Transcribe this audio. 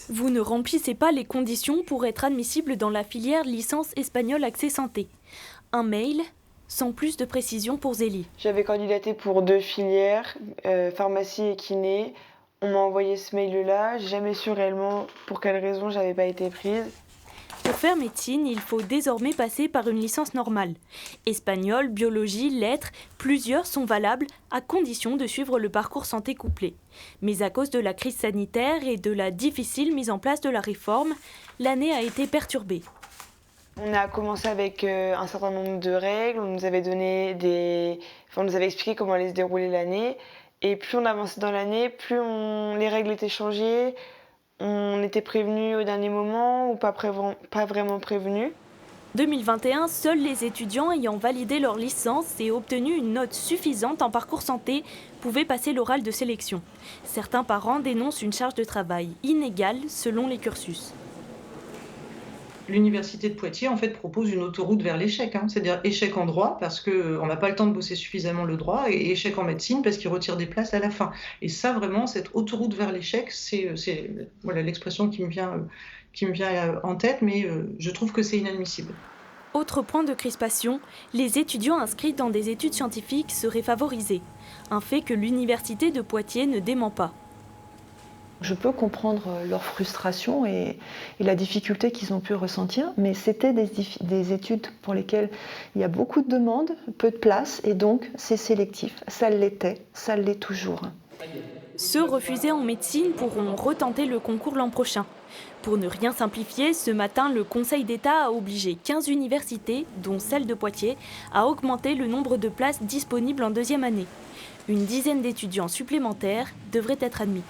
Vous ne remplissez pas les conditions pour être admissible dans la filière licence espagnole accès santé. Un mail sans plus de précision pour Zélie. J'avais candidaté pour 2 filières, pharmacie et kiné. On m'a envoyé ce mail-là, j'ai jamais su réellement pour quelle raison j'avais pas été prise. Pour faire médecine, il faut désormais passer par une licence normale. Espagnol, biologie, lettres, plusieurs sont valables à condition de suivre le parcours santé couplé. Mais à cause de la crise sanitaire et de la difficile mise en place de la réforme, l'année a été perturbée. On a commencé avec un certain nombre de règles, on nous avait on nous avait expliqué comment allait se dérouler l'année. Et plus on avançait dans l'année, les règles étaient changées. On était prévenus au dernier moment ou pas vraiment prévenus. 2021, seuls les étudiants ayant validé leur licence et obtenu une note suffisante en parcours santé pouvaient passer l'oral de sélection. Certains parents dénoncent une charge de travail inégale selon les cursus. L'université de Poitiers en fait propose une autoroute vers l'échec, c'est-à-dire échec en droit parce qu'on n'a pas le temps de bosser suffisamment le droit et échec en médecine parce qu'ils retirent des places à la fin. Et ça vraiment, cette autoroute vers l'échec, c'est voilà, l'expression qui me vient en tête, mais je trouve que c'est inadmissible. Autre point de crispation, les étudiants inscrits dans des études scientifiques seraient favorisés. Un fait que l'université de Poitiers ne dément pas. Je peux comprendre leur frustration et la difficulté qu'ils ont pu ressentir, mais c'était des études pour lesquelles il y a beaucoup de demandes, peu de place, et donc c'est sélectif. Ça l'était, ça l'est toujours. Ceux refusés en médecine pourront retenter le concours l'an prochain. Pour ne rien simplifier, ce matin, le Conseil d'État a obligé 15 universités, dont celle de Poitiers, à augmenter le nombre de places disponibles en deuxième année. Une dizaine d'étudiants supplémentaires devraient être admis.